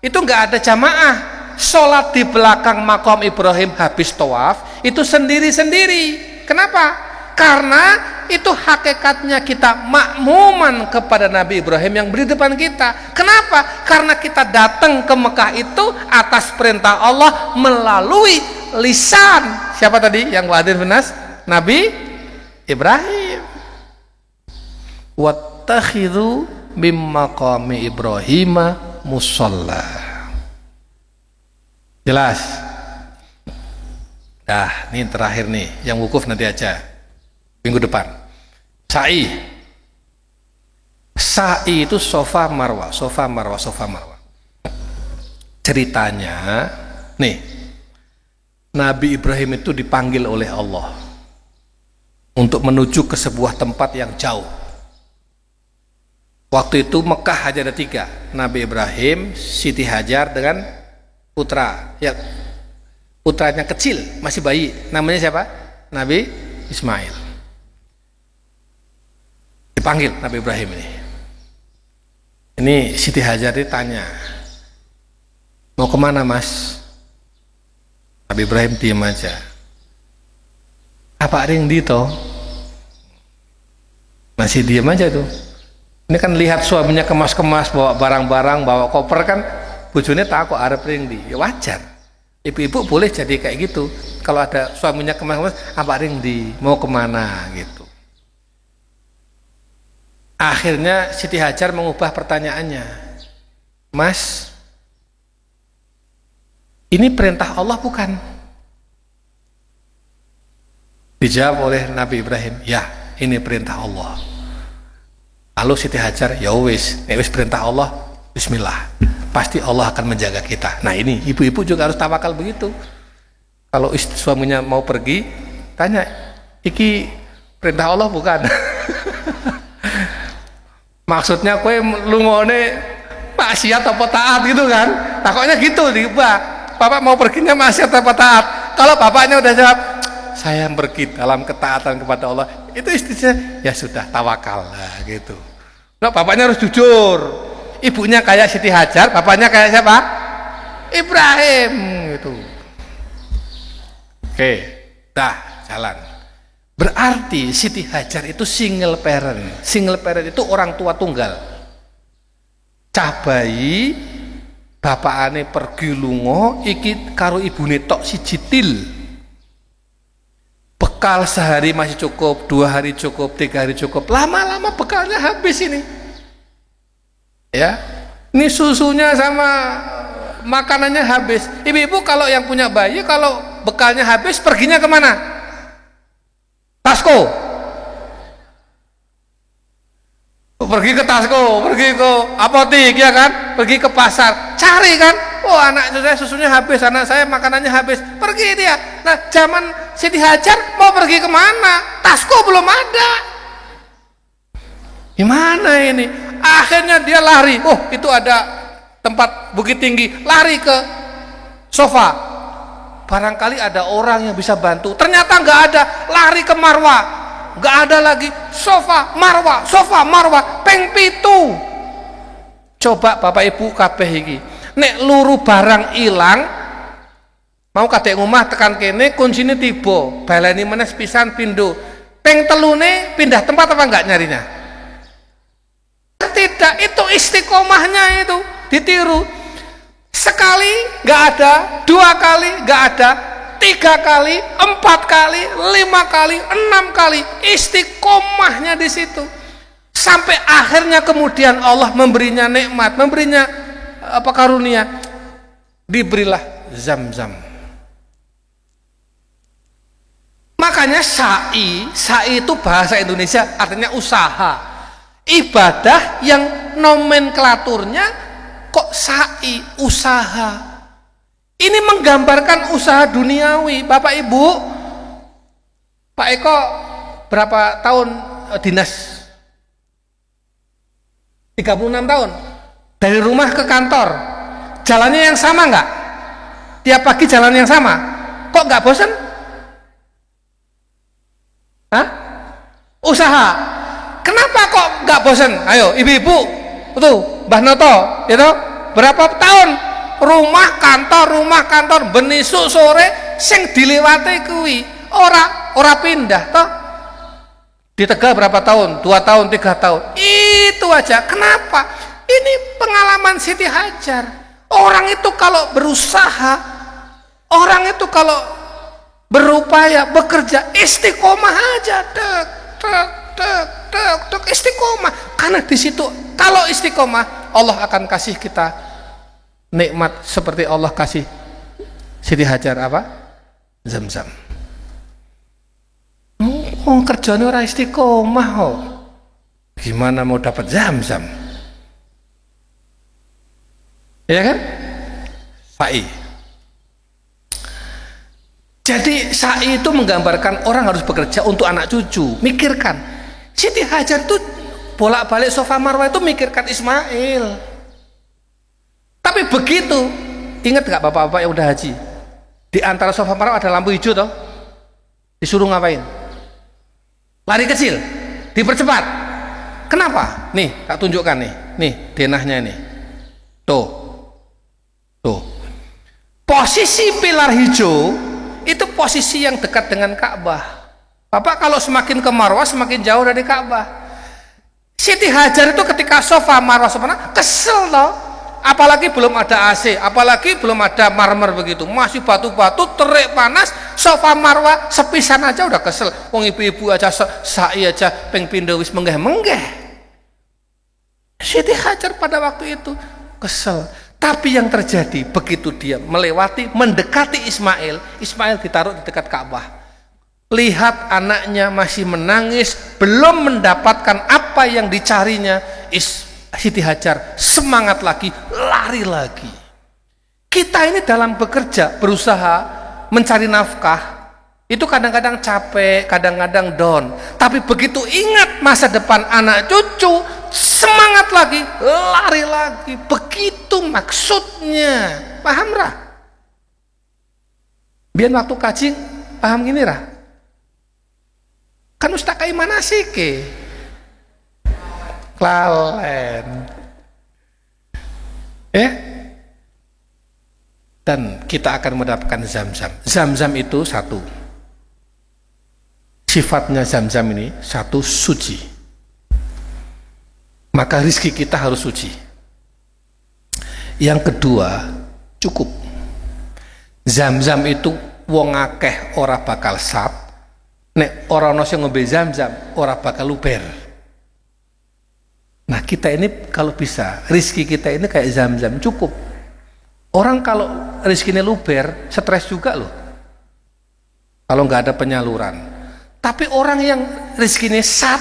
Itu nggak ada jamaah. Sholat di belakang makam Ibrahim habis tawaf itu sendiri-sendiri. Kenapa? Karena itu hakikatnya kita makmuman kepada Nabi Ibrahim yang berdiri depan kita. Kenapa? Karena kita datang ke Mekah itu atas perintah Allah melalui lisan. Siapa tadi yang wadir benas? Nabi Ibrahim. Wattakhidhu mim maqami Ibrahim musalla. Jelas? Nah, ini terakhir nih, yang wukuf nanti aja minggu depan. Sa'i. Sa'i itu sofa marwah, sofa marwah, sofa marwah. Ceritanya, nih, Nabi Ibrahim itu dipanggil oleh Allah untuk menuju ke sebuah tempat yang jauh. Waktu itu Mekah aja ada 3, Nabi Ibrahim, Siti Hajar dengan putra, ya putranya kecil, masih bayi, namanya siapa? Nabi Ismail. Dipanggil Nabi Ibrahim ini. Ini Siti Hajar ditanya, mau kemana mas? Nabi Ibrahim diam aja. Apa ring dito? Masih diam aja tuh. Ini kan lihat suaminya kemas-kemas, bawa barang-barang, bawa koper kan, bojone takut arep ring di. Ya wajar. Ibu-ibu boleh jadi kayak gitu. Kalau ada suaminya kemas-kemas, apa ring di? Mau kemana gitu. Akhirnya Siti Hajar mengubah pertanyaannya. Mas, ini perintah Allah bukan? Dijawab oleh Nabi Ibrahim, ya ini perintah Allah. Lalu Siti Hajar, ya wis perintah Allah, bismillah. Pasti Allah akan menjaga kita. Nah ini ibu-ibu juga harus tawakal begitu. Kalau suaminya mau pergi, tanya, iki perintah Allah bukan? Maksudnya kowe lungone maksiat apa taat gitu kan? Takutnya gitu diubah. Bapak mau perginya maksiat apa taat? Kalau bapaknya udah jawab, saya pergi dalam ketaatan kepada Allah, itu istrinya ya sudah tawakal lah gitu. Nah, bapaknya harus jujur. Ibunya kayak Siti Hajar, bapaknya kayak siapa? Ibrahim gitu. Oke, dah jalan. Berarti Siti Hajar itu single parent. Single parent itu orang tua tunggal. Cah bayi bapakane pergi lunga, iki karo ibune tok siji til. Bekal sehari masih cukup, 2 hari cukup, 3 hari cukup. Lama-lama bekalnya habis ini. Ya, ini susunya sama makanannya habis. Ibu-ibu kalau yang punya bayi, kalau bekalnya habis, perginya kemana? Tasko. Pergi ke Tasko, pergi ke apotik, ya kan? Pergi ke pasar, cari kan? Oh, anak saya susunya habis, anak saya makanannya habis. Pergi dia. Nah, zaman Siti Hajar mau pergi kemana? Tasko belum ada. Gimana ini? Akhirnya dia lari. Oh, itu ada tempat bukit tinggi. Lari ke sofa. Barangkali ada orang yang bisa bantu. Ternyata nggak ada. Lari ke Marwah. Nggak ada lagi. Sofa, Marwah, peng pitu. Coba Bapak Ibu kabeh iki. Nek luru barang ilang, mau kadek ngomah tekan kene, kuncine tiba, baleni meneh pisan pindho. Peng telune pindah tempat apa enggak nyarinya? Tidak, itu istiqomahnya itu ditiru. Sekali nggak ada, 2 kali nggak ada, 3 kali, 4 kali, 5 kali, 6 kali, istiqomahnya di situ. Sampai akhirnya kemudian Allah memberinya nikmat, memberinya apa karunia, diberilah Zam-Zam. Makanya sa'i itu bahasa Indonesia artinya usaha. Ibadah yang nomenklaturnya kok sa'i, usaha. Ini menggambarkan usaha duniawi. Bapak Ibu, Pak Eko berapa tahun dinas? 36 tahun. Dari rumah ke kantor, jalannya yang sama nggak? Tiap pagi jalan yang sama. Kok nggak bosan? Hah? Usaha. Kenapa kok nggak bosan? Ayo, ibu-ibu, tuh, Mbah Noto, itu berapa tahun rumah kantor, benisuk sore, sing dilewati kuwi, ora pindah, toh? Di Tegal berapa tahun? 2 tahun, 3 tahun. Itu aja. Kenapa? Ini pengalaman Siti Hajar. Orang itu kalau berusaha, orang itu kalau berupaya, bekerja, istiqomah aja, dek, istiqomah. Karena di situ kalau istiqomah, Allah akan kasih kita nikmat seperti Allah kasih Siti Hajar apa? Zam-zam. Oh, kerjanya orang istiqomah kok. Gimana mau dapat zam-zam? Ya kan? Sa'i. Jadi sa'i itu menggambarkan orang harus bekerja untuk anak cucu. Mikirkan, Siti Hajar itu bolak-balik Safa Marwah itu mikirkan Ismail. Tapi begitu, ingat gak bapak-bapak yang udah haji? Di antara Safa Marwah ada lampu hijau toh? Disuruh ngapain? Lari kecil, dipercepat. Kenapa? Nih, tak tunjukkan nih denahnya nih. Tuh. Posisi pilar hijau itu posisi yang dekat dengan Ka'bah. Bapak kalau semakin ke Marwah semakin jauh dari Ka'bah. Siti Hajar itu ketika Safa Marwah sebenarnya kesel toh. Apalagi belum ada AC, apalagi belum ada marmer begitu, masih batu-batu, terik panas. Safa Marwah sepisan aja udah kesel. Wong ibu-ibu aja sa'i aja peng pindo wis menggeh-menggeh. Siti Hajar pada waktu itu kesel. Tapi yang terjadi begitu dia melewati, mendekati Ismail ditaruh di dekat Ka'bah. Lihat anaknya masih menangis, belum mendapatkan apa yang dicarinya. Siti Hajar semangat lagi, lari lagi. Kita ini dalam bekerja, berusaha mencari nafkah, itu kadang-kadang capek, kadang-kadang down. Tapi begitu ingat masa depan anak cucu, semangat lagi, lari lagi. Begitu maksudnya. Paham Rah? Biar waktu kaji paham gini Rah. Kan ustakai manasik lalen. Dan kita akan mendapatkan zam-zam. Zam-zam itu satu. Sifatnya zam-zam ini satu, suci. Maka rizki kita harus suci. Yang kedua, cukup. Zam-zam itu wong akeh ora bakal sap. Nek ora ono sing ngombe zam-zam ora bakal luber. Nah kita ini kalau bisa rizki kita ini kayak zam-zam, cukup. Orang kalau rizkinya luber stres juga loh kalau nggak ada penyaluran. Tapi orang yang rizkinya sat,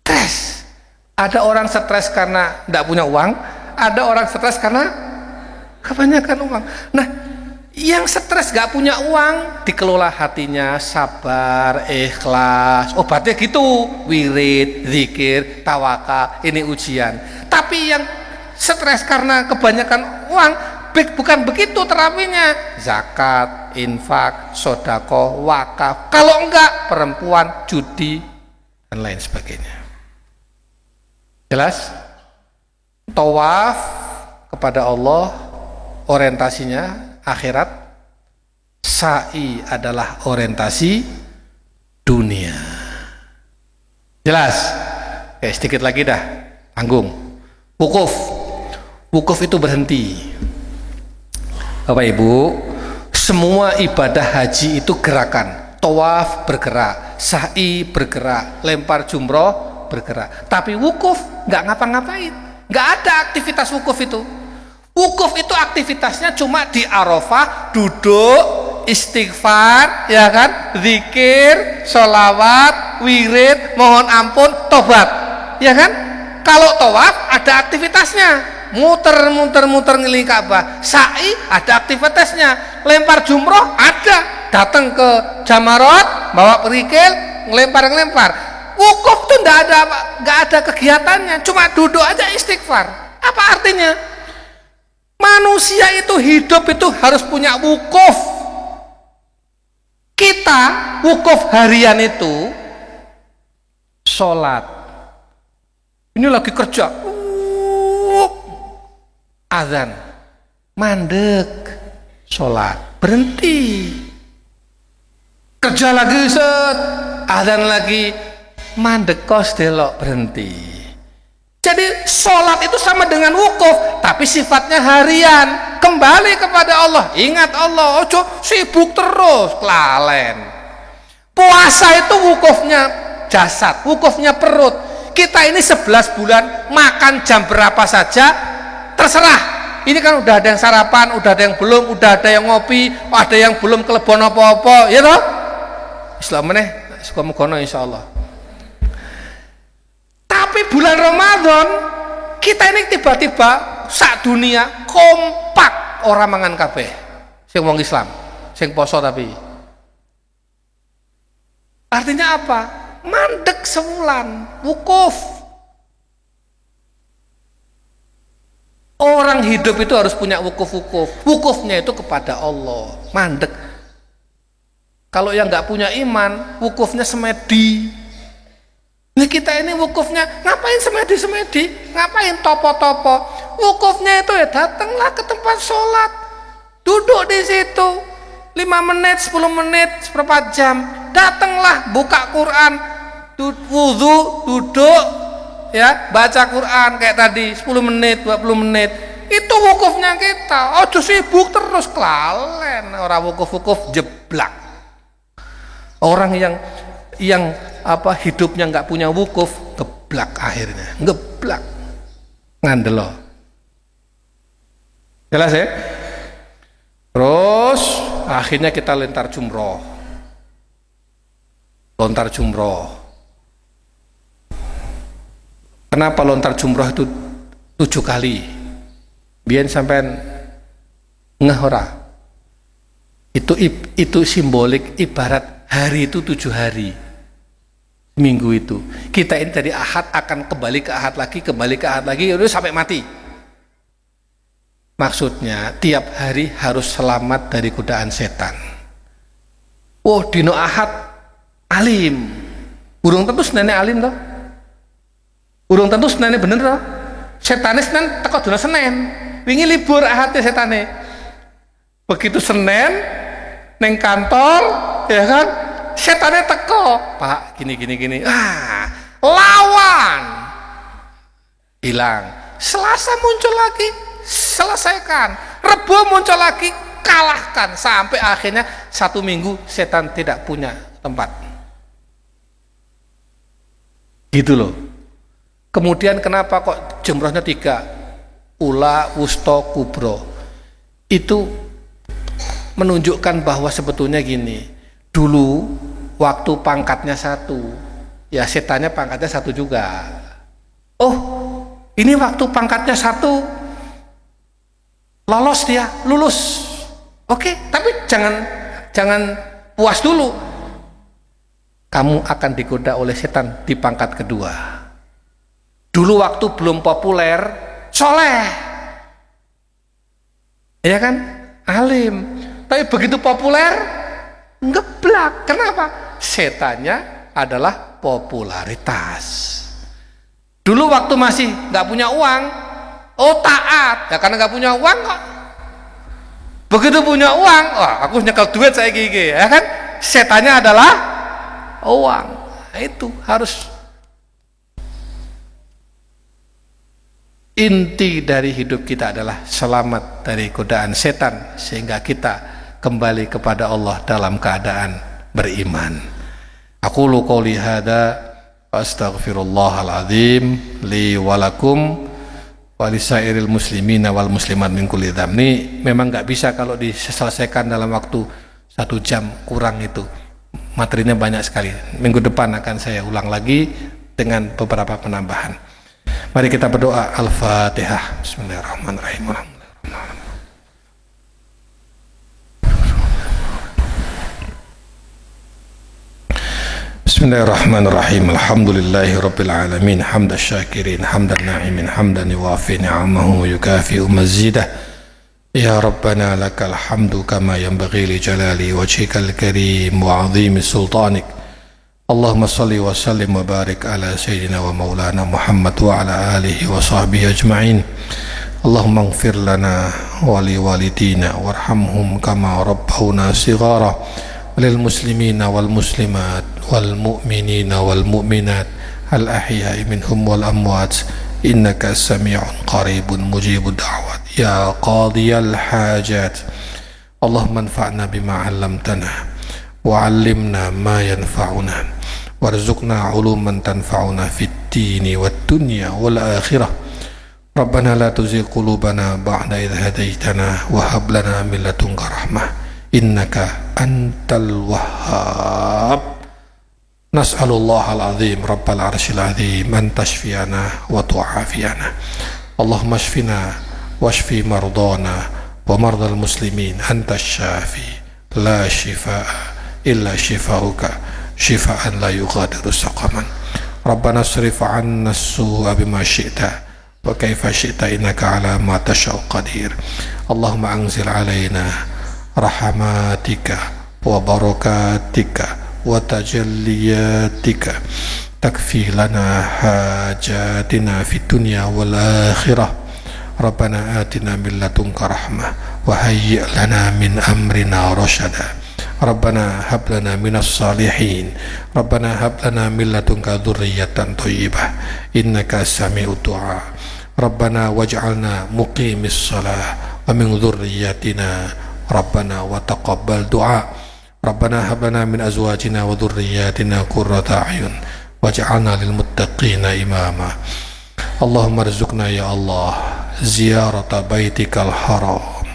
stres. Ada orang stres karena nggak punya uang, ada orang stres karena kebanyakan uang. Nah yang stres gak punya uang dikelola hatinya, sabar, ikhlas, obatnya gitu, wirid, zikir, tawakal, ini ujian. Tapi yang stres karena kebanyakan uang, bukan begitu terapinya. Zakat, infak, sodako, wakaf. Kalau enggak, perempuan, judi, dan lain sebagainya. Jelas? Tawaf kepada Allah orientasinya akhirat, sa'i adalah orientasi dunia. Jelas? Oke, sedikit lagi dah, tanggung. Wukuf itu berhenti. Bapak Ibu, semua ibadah haji itu gerakan. Tawaf bergerak, sa'i bergerak, lempar jumroh bergerak. Tapi wukuf nggak ngapa-ngapain, nggak ada aktivitas wukuf itu. Wukuf itu aktivitasnya cuma di Arafah, duduk, istighfar, ya kan, zikir, sholawat, wirid, mohon ampun, tobat, ya kan. Kalau tawaf ada aktivitasnya, muter ngeliling Ka'bah. Sa'i ada aktivitasnya, lempar jumroh ada, datang ke Jamarot, bawa kerikil, ngelempar. Wukuf tuh nggak ada kegiatannya, cuma duduk aja istighfar. Apa artinya? Manusia itu hidup itu harus punya wukuf. Kita wukuf harian itu sholat. Ini lagi kerja, azan, mandek, sholat, berhenti. Kerja lagi set, azan lagi, mandek kos delok, berhenti. Jadi sholat itu sama dengan wukuf, tapi sifatnya harian, kembali kepada Allah, ingat Allah, ojo sibuk terus, kelalen. Puasa itu wukufnya jasad, wukufnya perut. Kita ini 11 bulan makan jam berapa saja terserah. Ini kan udah ada yang sarapan, udah ada yang belum, udah ada yang ngopi, ada yang belum kelebon apa-apa, ya toh? Islam meneh, semoga insyaallah. Tapi bulan Ramadan kita ini tiba-tiba sak dunia kompak orang mangan kabeh. Sing wong Islam, sing poso tapi. Artinya apa? Mandek sebulan, wukuf. Orang hidup itu harus punya wukuf-wukuf. Wukufnya itu kepada Allah, mandek. Kalau yang nggak punya iman, wukufnya semedi. Nah kita ini wukufnya ngapain semedi-semedi, ngapain topo-topo? Wukufnya itu ya datanglah ke tempat sholat, duduk di situ 5 menit, 10 menit, seperempat jam, datanglah buka Quran, wudu, duduk, ya baca Quran kayak tadi 10 menit, 20 menit. Itu wukufnya kita. Oh sibuk terus kelalen, orang wukuf-wukuf jeblak. Orang yang hidupnya nggak punya wukuf, geblak akhirnya, geblak ngandelo. Jelas ya? Terus akhirnya kita lontar jumroh. Kenapa lontar jumroh itu 7 kali? Biar sampean ngeh ora? Itu simbolik, ibarat hari itu 7 hari. Minggu itu kita ini dari Ahad akan kembali ke Ahad lagi, itu sampai mati. Maksudnya tiap hari harus selamat dari godaan setan. Oh dino Ahad alim, urung tentu senene alim toh, urung tentu senene bener toh. Setane Senin teko dina Senin, wingi libur Ahadnya setane. Begitu Senin neng kantor, ya kan? Setannya teko, Pak, gini, lawan, hilang. Selasa muncul lagi, selesaikan. Rebo muncul lagi, kalahkan. Sampai akhirnya 1 minggu setan tidak punya tempat. Gitu loh. Kemudian kenapa kok jumrohnya 3? Ula, wusto, kubro. Itu menunjukkan bahwa sebetulnya gini. Dulu waktu pangkatnya 1, ya setannya pangkatnya 1 juga. Oh, ini waktu pangkatnya 1, lolos dia, lulus. Oke, tapi jangan puas dulu. Kamu akan digoda oleh setan di pangkat kedua. Dulu waktu belum populer, soleh, ya kan, alim. Tapi begitu populer, ngeblak. Kenapa? Setannya adalah popularitas. Dulu waktu masih nggak punya uang, oh taat, ya karena nggak punya uang kok. Begitu punya uang, wah aku nyekel duit saya gigi, ya kan? Setannya adalah uang. Nah, itu harus inti dari hidup kita adalah selamat dari godaan setan sehingga kita kembali kepada Allah dalam keadaan beriman. Aqulu qouli hadza wa astaghfirullahal azim li wa lakum wa lisairil muslimina wal muslimat min kulli dzam. Ini memang enggak bisa kalau diselesaikan dalam waktu 1 jam, kurang itu. Materinya banyak sekali. Minggu depan akan saya ulang lagi dengan beberapa penambahan. Mari kita berdoa. Al-Fatihah. Bismillahirrahmanirrahim. Bismillahirrahmanirrahim. Alhamdulillahi rabbil alamin. Hamdan syakirin, hamdan na'imin, hamdan yuwafi ni'amahu wa yukafi'u mazidah. Ya Rabbana lakal hamdu kama yanbaghi li jalali wajhikal karim wa 'azimi sultanik. Allahumma salli wa sallim wa barik ala sayyidina wa maulana Muhammad wa ala alihi wa sahbihi ajma'in. Allahumma ighfir lana wa li walidina warhamhum kama rabbawna shighara. للمسلمين والمسلمات والمؤمنين والمؤمنات الأحياء منهم والأموات إنك سميع قريب مجيب الدعوات يا قاضي الحاجات اللهم انفعنا بما علمتنا وعلمنا ما ينفعنا وارزقنا علوما تنفعنا في الدين والدنيا والآخرة ربنا لا تزغ قلوبنا بعد إذ هديتنا وهب لنا من لدنك رحمة إنك أنت الوهاب نسأل الله العظيم رب العرش العظيم أن تشفينا وتعافينا اللهم اشفنا واشف مرضانا ومرضى المسلمين أنت الشافي لا شفاء إلا شفاؤك شفاء لا يغادر سقما ربنا اصرف عنا السوء بما شئت وكيف شئت إنك على ما تشاء قدير اللهم أنزل علينا رحماتك وبركاتك وتجلياتك تكفي لنا حاجاتنا في الدنيا والآخرة ربنا آتنا من لدنك رحمة وهيئ لنا من أمرنا رشدا ربنا هب لنا من الصالحين ربنا هب لنا من لدنك ذرية طيبة إنك سميع الدعاء ربنا واجعلنا مقيم الصلاة ومن ذريتنا ربنا وتقبل دعاء ربنا هب لنا من أزواجنا وذرياتنا قرة أعين واجعلنا للمتقين إماما اللهم ارزقنا يا الله زيارة بيتك الحرام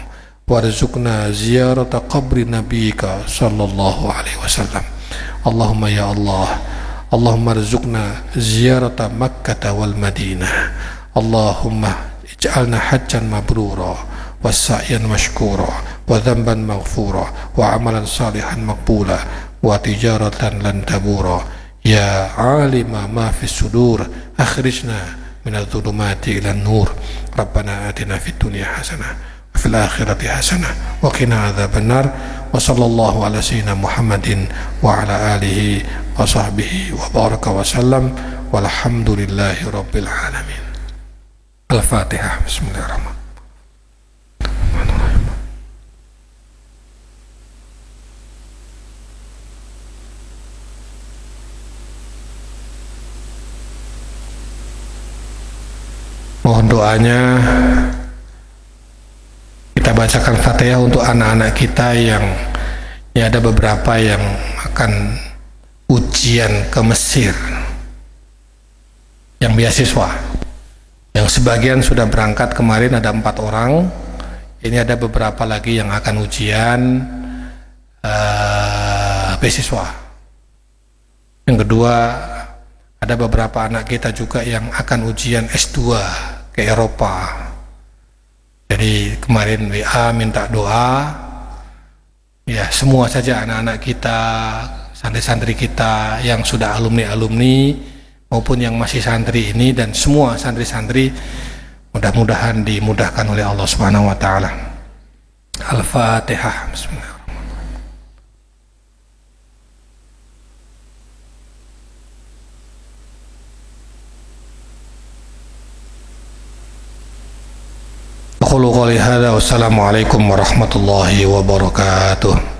وارزقنا زيارة قبر نبيك صلى الله عليه وسلم اللهم يا الله اللهم ارزقنا زيارة مكة والمدينة اللهم اجعلنا حجا مبرورا وسعيا مشكورا وذنبا مغفورا وعملا صالحا مقبولا وتجارة لن تبورا يا عالم ما في الصدور أخرجنا من الظلمات إلى النور ربنا آتنا في الدنيا حسنة وفي الآخرة حسنة وقنا عذاب النار وصلى الله على سيدنا محمد وعلى آله وصحبه وبارك وسلم والحمد لله رب العالمين الفاتحة بسم الله الرحمن الرحيم mohon doanya kita bacakan Fatihah untuk anak-anak kita yang ya ada beberapa yang akan ujian ke Mesir yang beasiswa yang sebagian sudah berangkat kemarin ada 4 orang ini ada beberapa lagi yang akan ujian beasiswa yang kedua ada beberapa anak kita juga yang akan ujian S2 ke Eropa. Jadi kemarin WA minta doa. Ya, semua saja anak-anak kita, santri-santri kita yang sudah alumni-alumni maupun yang masih santri ini dan semua santri-santri mudah-mudahan dimudahkan oleh Allah Subhanahu wa taala. Al-Fatihah. Bismillah. Qulu qouli hadza wassalamu alaikum warahmatullahi wabarakatuh.